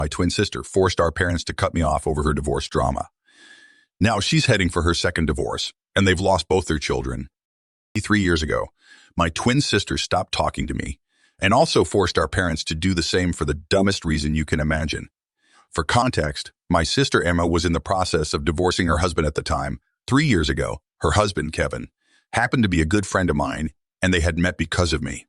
My twin sister forced our parents to cut me off over her divorce drama. Now she's heading for her second divorce, and they've lost both their children. 3 years ago, my twin sister stopped talking to me and also forced our parents to do the same for the dumbest reason you can imagine. For context, my sister Emma was in the process of divorcing her husband at the time. 3 years ago, her husband, Kevin, happened to be a good friend of mine, and they had met because of me.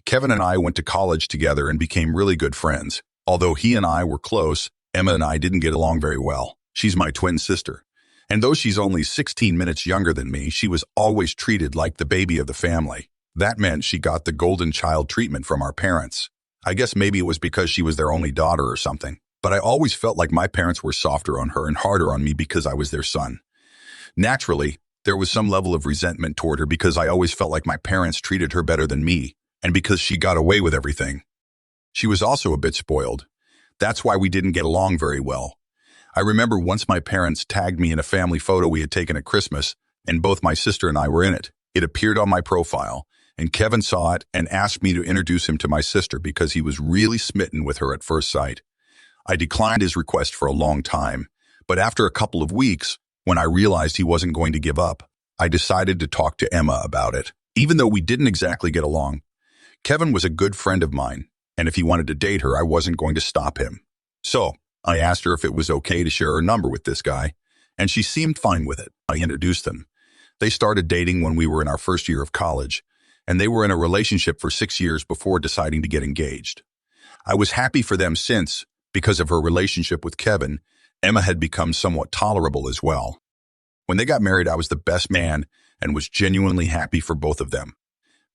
Kevin and I went to college together and became really good friends. Although he and I were close, Emma and I didn't get along very well. She's my twin sister. And though she's only 16 minutes younger than me, she was always treated like the baby of the family. That meant she got the golden child treatment from our parents. I guess maybe it was because she was their only daughter or something. But I always felt like my parents were softer on her and harder on me because I was their son. Naturally, there was some level of resentment toward her because I always felt like my parents treated her better than me, and because she got away with everything. She was also a bit spoiled. That's why we didn't get along very well. I remember once my parents tagged me in a family photo we had taken at Christmas, and both my sister and I were in it. It appeared on my profile, and Kevin saw it and asked me to introduce him to my sister because he was really smitten with her at first sight. I declined his request for a long time, but after a couple of weeks, when I realized he wasn't going to give up, I decided to talk to Emma about it. Even though we didn't exactly get along, Kevin was a good friend of mine, and if he wanted to date her, I wasn't going to stop him. So I asked her if it was okay to share her number with this guy, and she seemed fine with it. I introduced them. They started dating when we were in our first year of college, and they were in a relationship for 6 years before deciding to get engaged. I was happy for them since, because of her relationship with Kevin, Emma had become somewhat tolerable as well. When they got married, I was the best man and was genuinely happy for both of them.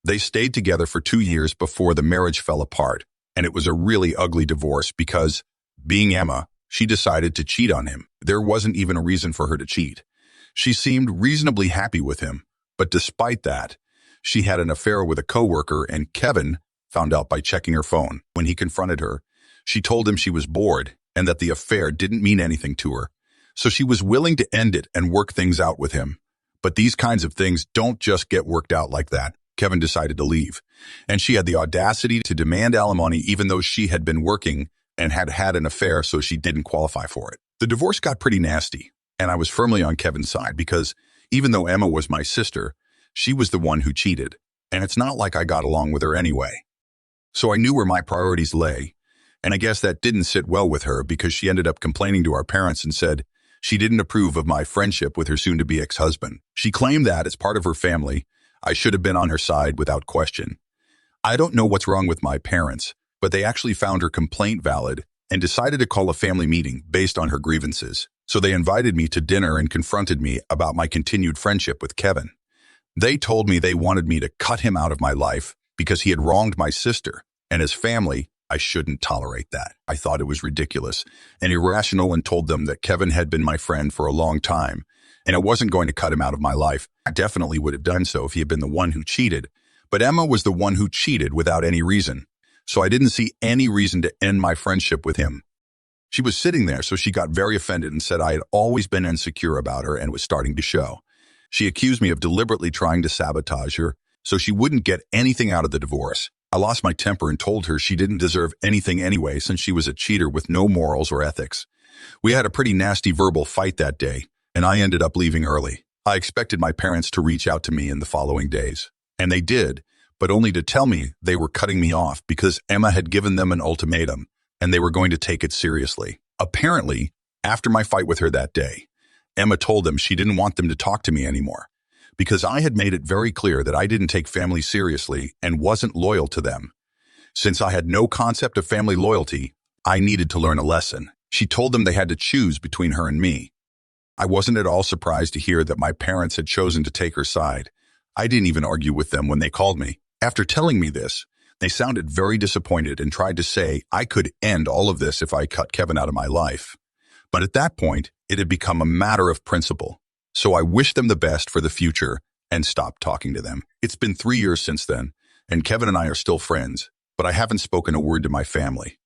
They stayed together for 2 years before the marriage fell apart, and it was a really ugly divorce because, being Emma, she decided to cheat on him. There wasn't even a reason for her to cheat. She seemed reasonably happy with him, but despite that, she had an affair with a coworker, and Kevin found out by checking her phone. When he confronted her, she told him she was bored and that the affair didn't mean anything to her, so she was willing to end it and work things out with him. But these kinds of things don't just get worked out like that. Kevin decided to leave, and she had the audacity to demand alimony even though she had been working and had had an affair, so she didn't qualify for it. The divorce got pretty nasty, and I was firmly on Kevin's side because even though Emma was my sister, she was the one who cheated, and it's not like I got along with her anyway. So I knew where my priorities lay, and I guess that didn't sit well with her because she ended up complaining to our parents and said she didn't approve of my friendship with her soon-to-be ex-husband. She claimed that, as part of her family, I should have been on her side without question. I don't know what's wrong with my parents, but they actually found her complaint valid and decided to call a family meeting based on her grievances. So they invited me to dinner and confronted me about my continued friendship with Kevin. They told me they wanted me to cut him out of my life because he had wronged my sister, and as family, I shouldn't tolerate that. I thought it was ridiculous and irrational and told them that Kevin had been my friend for a long time, and I wasn't going to cut him out of my life. I definitely would have done so if he had been the one who cheated, but Emma was the one who cheated without any reason, so I didn't see any reason to end my friendship with him. She was sitting there, so she got very offended and said I had always been insecure about her and was starting to show. She accused me of deliberately trying to sabotage her so she wouldn't get anything out of the divorce. I lost my temper and told her she didn't deserve anything anyway since she was a cheater with no morals or ethics. We had a pretty nasty verbal fight that day, and I ended up leaving early. I expected my parents to reach out to me in the following days, and they did, but only to tell me they were cutting me off because Emma had given them an ultimatum, and they were going to take it seriously. Apparently, after my fight with her that day, Emma told them she didn't want them to talk to me anymore because I had made it very clear that I didn't take family seriously and wasn't loyal to them. Since I had no concept of family loyalty, I needed to learn a lesson. She told them they had to choose between her and me. I wasn't at all surprised to hear that my parents had chosen to take her side. I didn't even argue with them when they called me. After telling me this, they sounded very disappointed and tried to say I could end all of this if I cut Kevin out of my life. But at that point, it had become a matter of principle. So I wished them the best for the future and stopped talking to them. It's been 3 years since then, and Kevin and I are still friends, but I haven't spoken a word to my family.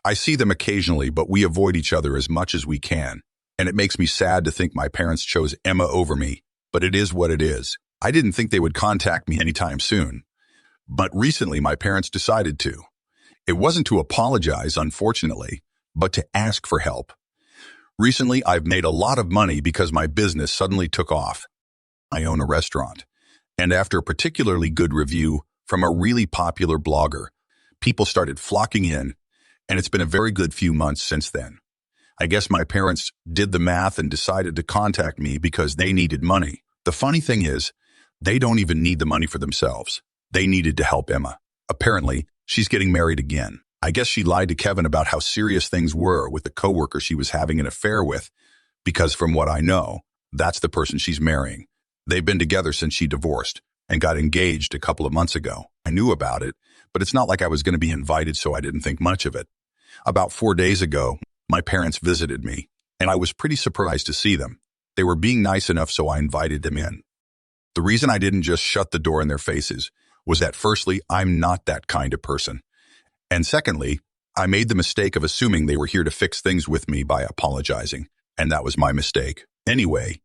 I see them occasionally, but we avoid each other as much as we can, and it makes me sad to think my parents chose Emma over me, but it is what it is. I didn't think they would contact me anytime soon, but recently my parents decided to. It wasn't to apologize, unfortunately, but to ask for help. Recently, I've made a lot of money because my business suddenly took off. I own a restaurant, and after a particularly good review from a really popular blogger, people started flocking in, and it's been a very good few months since then. I guess my parents did the math and decided to contact me because they needed money. The funny thing is, they don't even need the money for themselves. They needed to help Emma. Apparently, she's getting married again. I guess she lied to Kevin about how serious things were with the coworker she was having an affair with, because from what I know, that's the person she's marrying. They've been together since she divorced and got engaged a couple of months ago. I knew about it, but it's not like I was going to be invited, so I didn't think much of it. About 4 days ago, my parents visited me, and I was pretty surprised to see them. They were being nice enough, so I invited them in. The reason I didn't just shut the door in their faces was that, firstly, I'm not that kind of person. And secondly, I made the mistake of assuming they were here to fix things with me by apologizing, and that was my mistake. Anyway,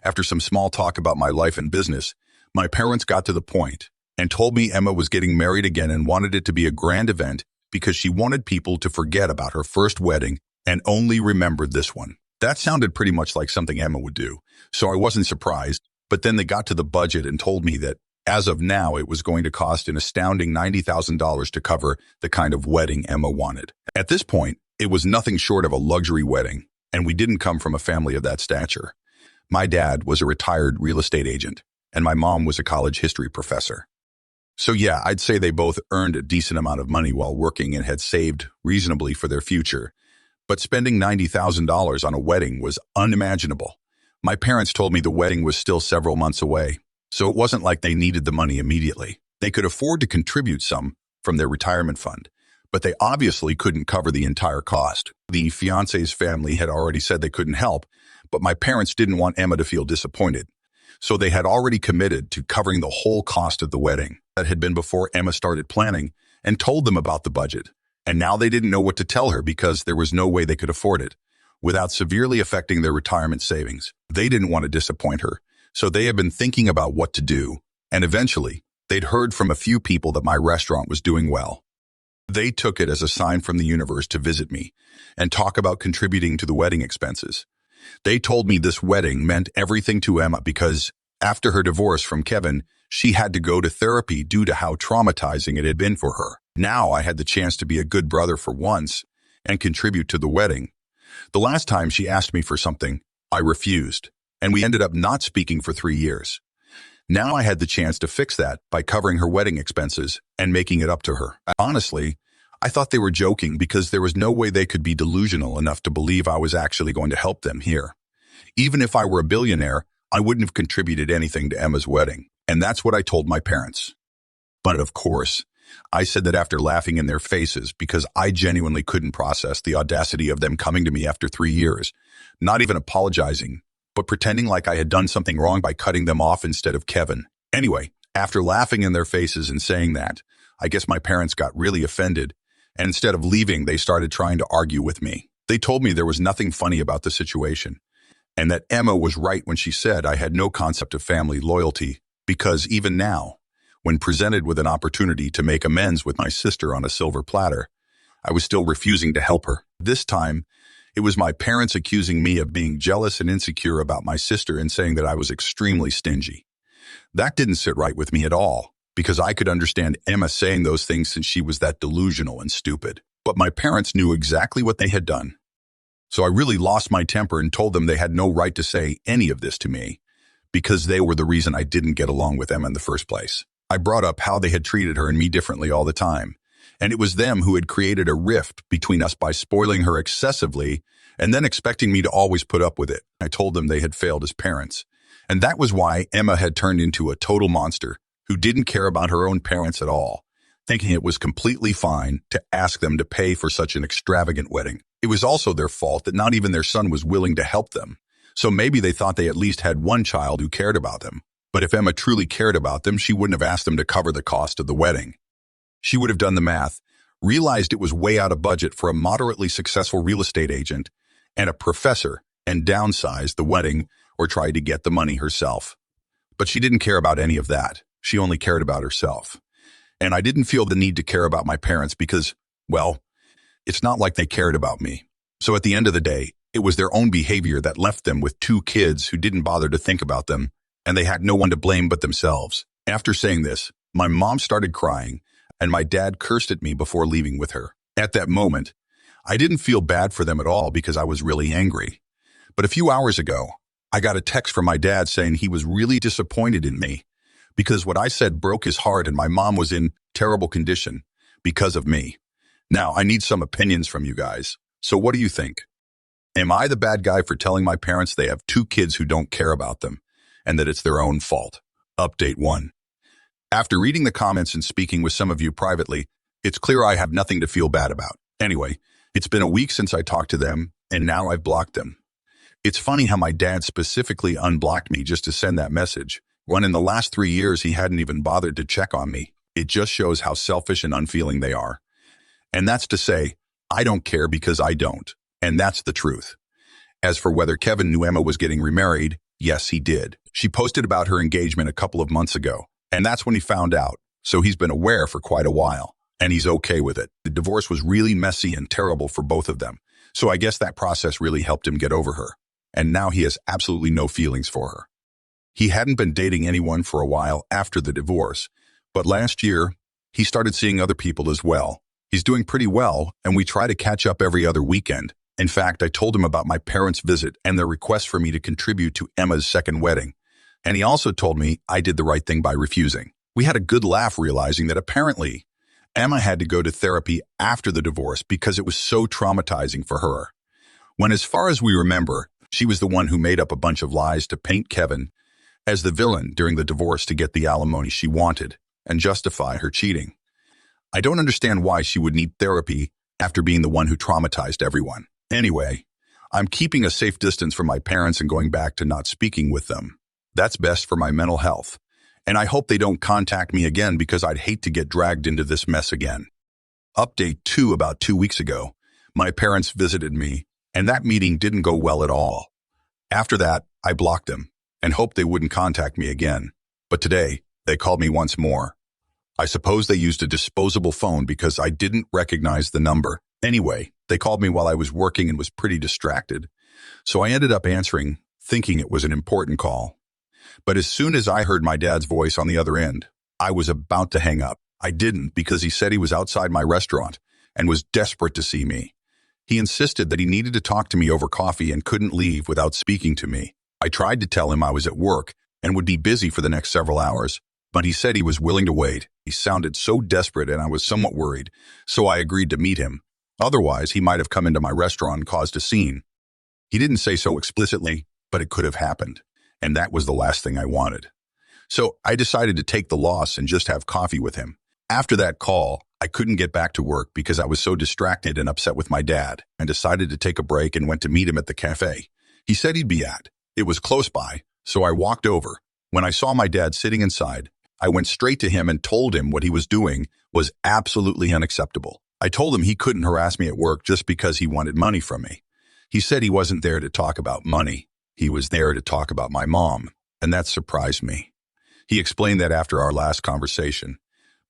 after some small talk about my life and business, my parents got to the point and told me Emma was getting married again and wanted it to be a grand event because she wanted people to forget about her first wedding and only remembered this one. That sounded pretty much like something Emma would do, so I wasn't surprised, but then they got to the budget and told me that as of now, it was going to cost an astounding $90,000 to cover the kind of wedding Emma wanted. At this point, it was nothing short of a luxury wedding, and we didn't come from a family of that stature. My dad was a retired real estate agent, and my mom was a college history professor. So yeah, I'd say they both earned a decent amount of money while working and had saved reasonably for their future. But spending $90,000 on a wedding was unimaginable. My parents told me the wedding was still several months away, so it wasn't like they needed the money immediately. They could afford to contribute some from their retirement fund, but they obviously couldn't cover the entire cost. The fiancé's family had already said they couldn't help, but my parents didn't want Emma to feel disappointed. So they had already committed to covering the whole cost of the wedding. That had been before Emma started planning and told them about the budget. And now they didn't know what to tell her because there was no way they could afford it without severely affecting their retirement savings. They didn't want to disappoint her, so they had been thinking about what to do. And eventually, they'd heard from a few people that my restaurant was doing well. They took it as a sign from the universe to visit me and talk about contributing to the wedding expenses. They told me this wedding meant everything to Emma because after her divorce from Kevin, she had to go to therapy due to how traumatizing it had been for her. Now I had the chance to be a good brother for once and contribute to the wedding. The last time she asked me for something, I refused, and we ended up not speaking for 3 years. Now I had the chance to fix that by covering her wedding expenses and making it up to her. Honestly, I thought they were joking because there was no way they could be delusional enough to believe I was actually going to help them here. Even if I were a billionaire, I wouldn't have contributed anything to Emma's wedding, and that's what I told my parents. But of course, I said that after laughing in their faces because I genuinely couldn't process the audacity of them coming to me after 3 years, not even apologizing, but pretending like I had done something wrong by cutting them off instead of Kevin. Anyway, after laughing in their faces and saying that, I guess my parents got really offended, and instead of leaving, they started trying to argue with me. They told me there was nothing funny about the situation, and that Emma was right when she said I had no concept of family loyalty, because even now, when presented with an opportunity to make amends with my sister on a silver platter, I was still refusing to help her. This time, it was my parents accusing me of being jealous and insecure about my sister and saying that I was extremely stingy. That didn't sit right with me at all, because I could understand Emma saying those things since she was that delusional and stupid. But my parents knew exactly what they had done. So I really lost my temper and told them they had no right to say any of this to me, because they were the reason I didn't get along with Emma in the first place. I brought up how they had treated her and me differently all the time, and it was them who had created a rift between us by spoiling her excessively and then expecting me to always put up with it. I told them they had failed as parents, and that was why Emma had turned into a total monster who didn't care about her own parents at all, thinking it was completely fine to ask them to pay for such an extravagant wedding. It was also their fault that not even their son was willing to help them, so maybe they thought they at least had one child who cared about them. But if Emma truly cared about them, she wouldn't have asked them to cover the cost of the wedding. She would have done the math, realized it was way out of budget for a moderately successful real estate agent and a professor, and downsized the wedding or tried to get the money herself. But she didn't care about any of that. She only cared about herself. And I didn't feel the need to care about my parents because, well, it's not like they cared about me. So at the end of the day, it was their own behavior that left them with 2 kids who didn't bother to think about them, and they had no one to blame but themselves. After saying this, my mom started crying, and my dad cursed at me before leaving with her. At that moment, I didn't feel bad for them at all because I was really angry. But a few hours ago, I got a text from my dad saying he was really disappointed in me because what I said broke his heart and my mom was in terrible condition because of me. Now, I need some opinions from you guys. So what do you think? Am I the bad guy for telling my parents they have 2 kids who don't care about them and that it's their own fault? Update 1. After reading the comments and speaking with some of you privately, it's clear I have nothing to feel bad about. Anyway, it's been a week since I talked to them, and now I've blocked them. It's funny how my dad specifically unblocked me just to send that message, when in the last 3 years he hadn't even bothered to check on me. It just shows how selfish and unfeeling they are. And that's to say, I don't care because I don't. And that's the truth. As for whether Kevin knew Emma was getting remarried, yes, he did. She posted about her engagement a couple of months ago, and that's when he found out. So he's been aware for quite a while, and he's okay with it. The divorce was really messy and terrible for both of them. So I guess that process really helped him get over her. And now he has absolutely no feelings for her. He hadn't been dating anyone for a while after the divorce, but last year, he started seeing other people as well. He's doing pretty well, and we try to catch up every other weekend. In fact, I told him about my parents' visit and their request for me to contribute to Emma's second wedding. And he also told me I did the right thing by refusing. We had a good laugh realizing that apparently Emma had to go to therapy after the divorce because it was so traumatizing for her. When, as far as we remember, she was the one who made up a bunch of lies to paint Kevin as the villain during the divorce to get the alimony she wanted and justify her cheating. I don't understand why she would need therapy after being the one who traumatized everyone. Anyway, I'm keeping a safe distance from my parents and going back to not speaking with them. That's best for my mental health. And I hope they don't contact me again because I'd hate to get dragged into this mess again. Update 2. About 2 weeks ago, my parents visited me, and that meeting didn't go well at all. After that, I blocked them and hoped they wouldn't contact me again. But today, they called me once more. I suppose they used a disposable phone because I didn't recognize the number. Anyway, they called me while I was working and was pretty distracted. So I ended up answering, thinking it was an important call. But as soon as I heard my dad's voice on the other end, I was about to hang up. I didn't because he said he was outside my restaurant and was desperate to see me. He insisted that he needed to talk to me over coffee and couldn't leave without speaking to me. I tried to tell him I was at work and would be busy for the next several hours, but he said he was willing to wait. He sounded so desperate and I was somewhat worried, so I agreed to meet him. Otherwise, he might have come into my restaurant and caused a scene. He didn't say so explicitly, but it could have happened, and that was the last thing I wanted. So I decided to take the loss and just have coffee with him. After that call, I couldn't get back to work because I was so distracted and upset with my dad and decided to take a break and went to meet him at the cafe he said he'd be at. It was close by, so I walked over. When I saw my dad sitting inside, I went straight to him and told him what he was doing was absolutely unacceptable. I told him he couldn't harass me at work just because he wanted money from me. He said he wasn't there to talk about money. He was there to talk about my mom, and that surprised me. He explained that after our last conversation,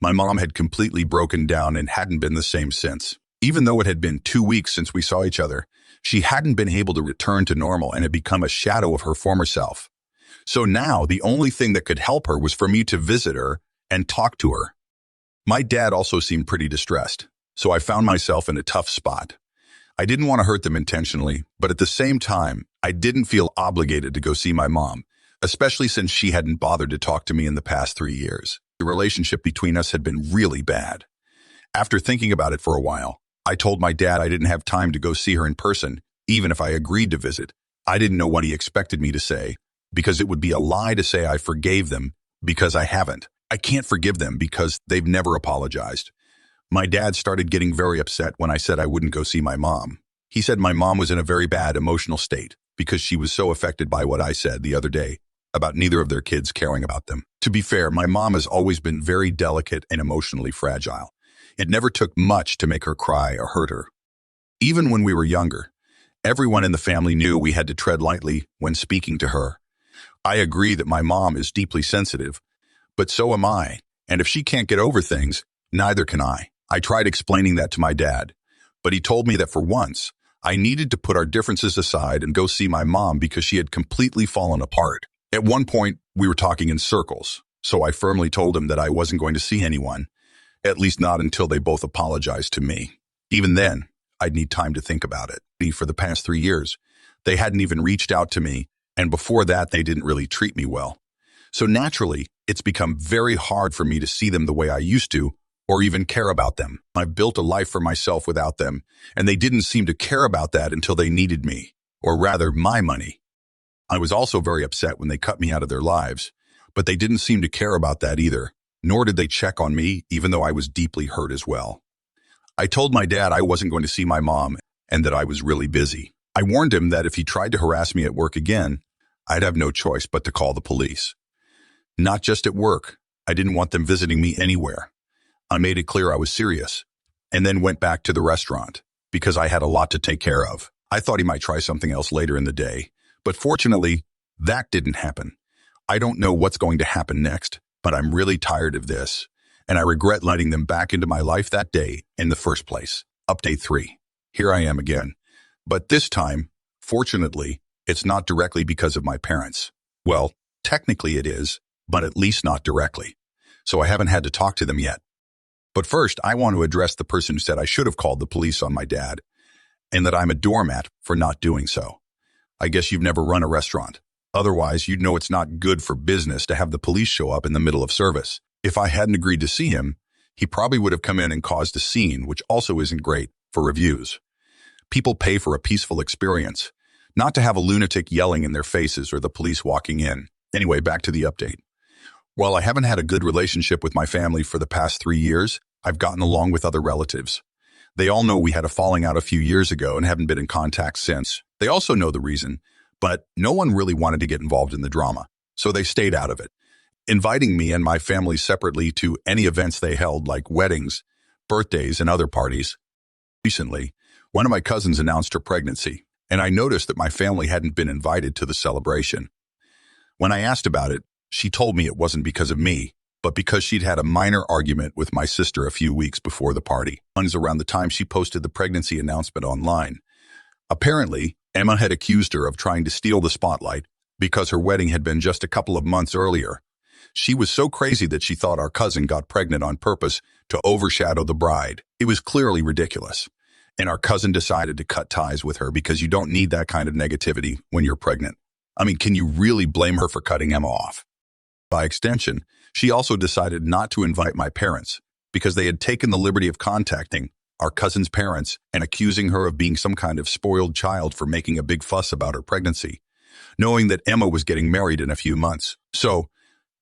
my mom had completely broken down and hadn't been the same since. Even though it had been 2 weeks since we saw each other, she hadn't been able to return to normal and had become a shadow of her former self. So now the only thing that could help her was for me to visit her and talk to her. My dad also seemed pretty distressed, so I found myself in a tough spot. I didn't want to hurt them intentionally, but at the same time, I didn't feel obligated to go see my mom, especially since she hadn't bothered to talk to me in the past 3 years. The relationship between us had been really bad. After thinking about it for a while, I told my dad I didn't have time to go see her in person, even if I agreed to visit. I didn't know what he expected me to say, because it would be a lie to say I forgave them, because I haven't. I can't forgive them because they've never apologized. My dad started getting very upset when I said I wouldn't go see my mom. He said my mom was in a very bad emotional state because she was so affected by what I said the other day about neither of their kids caring about them. To be fair, my mom has always been very delicate and emotionally fragile. It never took much to make her cry or hurt her. Even when we were younger, everyone in the family knew we had to tread lightly when speaking to her. I agree that my mom is deeply sensitive, but so am I, and if she can't get over things, neither can I. I tried explaining that to my dad, but he told me that for once, I needed to put our differences aside and go see my mom because she had completely fallen apart. At one point, we were talking in circles, so I firmly told him that I wasn't going to see anyone, at least not until they both apologized to me. Even then, I'd need time to think about it. For the past 3 years, they hadn't even reached out to me, and before that, they didn't really treat me well. So naturally, it's become very hard for me to see them the way I used to, or even care about them. I've built a life for myself without them, and they didn't seem to care about that until they needed me, or rather, my money. I was also very upset when they cut me out of their lives, but they didn't seem to care about that either, nor did they check on me, even though I was deeply hurt as well. I told my dad I wasn't going to see my mom and that I was really busy. I warned him that if he tried to harass me at work again, I'd have no choice but to call the police. Not just at work. I didn't want them visiting me anywhere. I made it clear I was serious, and then went back to the restaurant because I had a lot to take care of. I thought he might try something else later in the day, but fortunately, that didn't happen. I don't know what's going to happen next, but I'm really tired of this, and I regret letting them back into my life that day in the first place. Update 3. Here I am again. But this time, fortunately, it's not directly because of my parents. Well, technically it is, but at least not directly. So I haven't had to talk to them yet. But first, I want to address the person who said I should have called the police on my dad, and that I'm a doormat for not doing so. I guess you've never run a restaurant. Otherwise, you'd know it's not good for business to have the police show up in the middle of service. If I hadn't agreed to see him, he probably would have come in and caused a scene, which also isn't great for reviews. People pay for a peaceful experience, not to have a lunatic yelling in their faces or the police walking in. Anyway, back to the update. While I haven't had a good relationship with my family for the past 3 years, I've gotten along with other relatives. They all know we had a falling out a few years ago and haven't been in contact since. They also know the reason, but no one really wanted to get involved in the drama, so they stayed out of it, inviting me and my family separately to any events they held, like weddings, birthdays, and other parties. Recently, one of my cousins announced her pregnancy, and I noticed that my family hadn't been invited to the celebration. When I asked about it, she told me it wasn't because of me, but because she'd had a minor argument with my sister a few weeks before the party. Around the time she posted the pregnancy announcement online. Apparently, Emma had accused her of trying to steal the spotlight because her wedding had been just a couple of months earlier. She was so crazy that she thought our cousin got pregnant on purpose to overshadow the bride. It was clearly ridiculous. And our cousin decided to cut ties with her because you don't need that kind of negativity when you're pregnant. I mean, can you really blame her for cutting Emma off? By extension, she also decided not to invite my parents because they had taken the liberty of contacting our cousin's parents and accusing her of being some kind of spoiled child for making a big fuss about her pregnancy, knowing that Emma was getting married in a few months. So,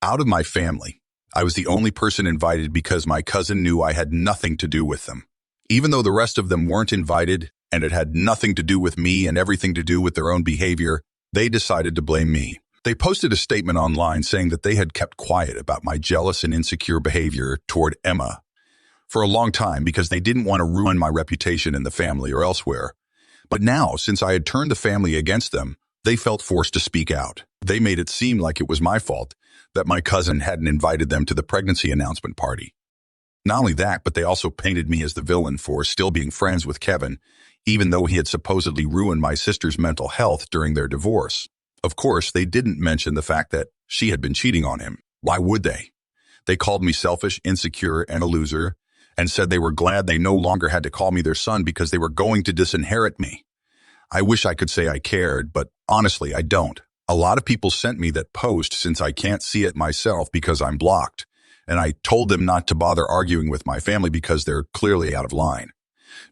out of my family, I was the only person invited because my cousin knew I had nothing to do with them. Even though the rest of them weren't invited and it had nothing to do with me and everything to do with their own behavior, they decided to blame me. They posted a statement online saying that they had kept quiet about my jealous and insecure behavior toward Emma for a long time because they didn't want to ruin my reputation in the family or elsewhere. But now, since I had turned the family against them, they felt forced to speak out. They made it seem like it was my fault that my cousin hadn't invited them to the pregnancy announcement party. Not only that, but they also painted me as the villain for still being friends with Kevin, even though he had supposedly ruined my sister's mental health during their divorce. Of course, they didn't mention the fact that she had been cheating on him. Why would they? They called me selfish, insecure, and a loser, and said they were glad they no longer had to call me their son because they were going to disinherit me. I wish I could say I cared, but honestly, I don't. A lot of people sent me that post since I can't see it myself because I'm blocked, and I told them not to bother arguing with my family because they're clearly out of line.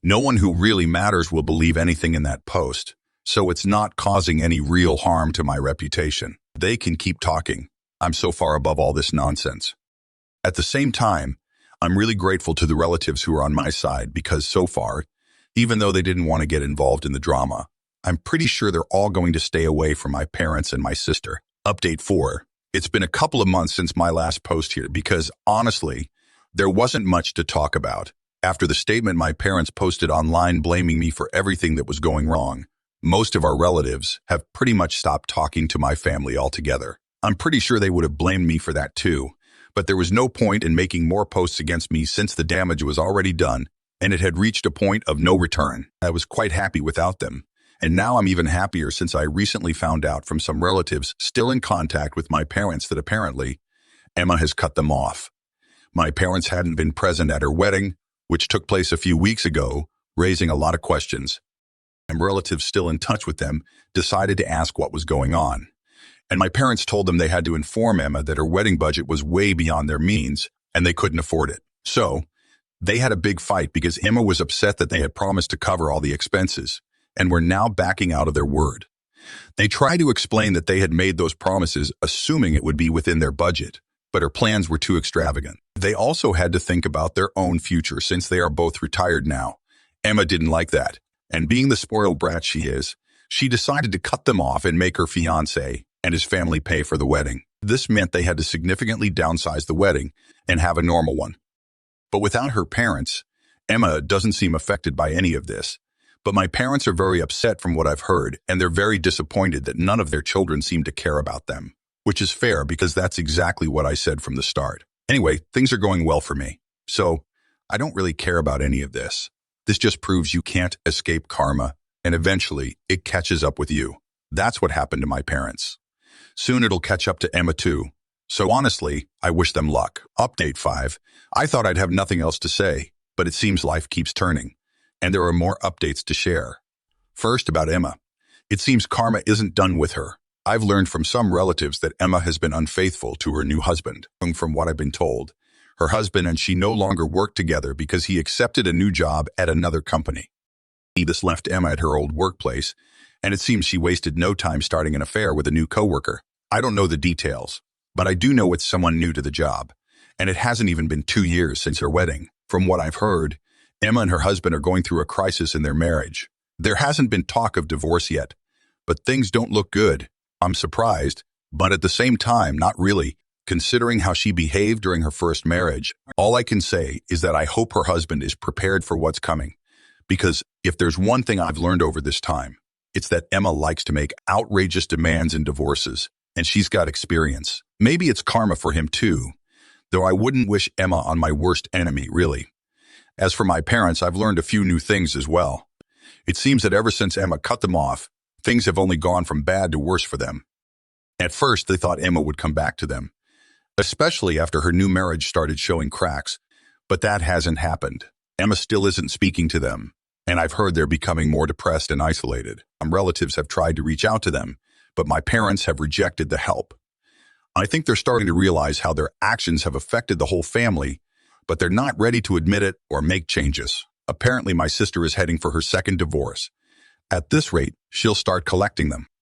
No one who really matters will believe anything in that post, so it's not causing any real harm to my reputation. They can keep talking. I'm so far above all this nonsense. At the same time, I'm really grateful to the relatives who are on my side because so far, even though they didn't want to get involved in the drama, I'm pretty sure they're all going to stay away from my parents and my sister. Update 4. It's been a couple of months since my last post here because, honestly, there wasn't much to talk about. After the statement my parents posted online blaming me for everything that was going wrong, most of our relatives have pretty much stopped talking to my family altogether. I'm pretty sure they would have blamed me for that too, but there was no point in making more posts against me since the damage was already done and it had reached a point of no return. I was quite happy without them, and now I'm even happier since I recently found out from some relatives still in contact with my parents that apparently Emma has cut them off. My parents hadn't been present at her wedding, which took place a few weeks ago, raising a lot of questions. And relatives still in touch with them decided to ask what was going on. And my parents told them they had to inform Emma that her wedding budget was way beyond their means and they couldn't afford it. So they had a big fight because Emma was upset that they had promised to cover all the expenses and were now backing out of their word. They tried to explain that they had made those promises assuming it would be within their budget, but her plans were too extravagant. They also had to think about their own future since they are both retired now. Emma didn't like that, and being the spoiled brat she is, she decided to cut them off and make her fiancé and his family pay for the wedding. This meant they had to significantly downsize the wedding and have a normal one. But without her parents, Emma doesn't seem affected by any of this. But my parents are very upset from what I've heard, and they're very disappointed that none of their children seem to care about them, which is fair because that's exactly what I said from the start. Anyway, things are going well for me, so I don't really care about any of this. This just proves you can't escape karma, and eventually it catches up with you. That's what happened to my parents. Soon it'll catch up to Emma too. So honestly, I wish them luck. Update 5. I thought I'd have nothing else to say, but it seems life keeps turning, and there are more updates to share. First, about Emma. It seems karma isn't done with her. I've learned from some relatives that Emma has been unfaithful to her new husband. From what I've been told, her husband and she no longer work together because he accepted a new job at another company. This left Emma at her old workplace, and it seems she wasted no time starting an affair with a new coworker. I don't know the details, but I do know it's someone new to the job, and it hasn't even been 2 years since her wedding. From what I've heard, Emma and her husband are going through a crisis in their marriage. There hasn't been talk of divorce yet, but things don't look good. I'm surprised, but at the same time, not really, considering how she behaved during her first marriage. All I can say is that I hope her husband is prepared for what's coming, because if there's one thing I've learned over this time, it's that Emma likes to make outrageous demands in divorces, and she's got experience. Maybe it's karma for him too, though I wouldn't wish Emma on my worst enemy, really. As for my parents, I've learned a few new things as well. It seems that ever since Emma cut them off, things have only gone from bad to worse for them. At first, they thought Emma would come back to them, especially after her new marriage started showing cracks, but that hasn't happened. Emma still isn't speaking to them, and I've heard they're becoming more depressed and isolated. Some relatives have tried to reach out to them, but my parents have rejected the help. I think they're starting to realize how their actions have affected the whole family, but they're not ready to admit it or make changes. Apparently, my sister is heading for her second divorce. At this rate, she'll start collecting them.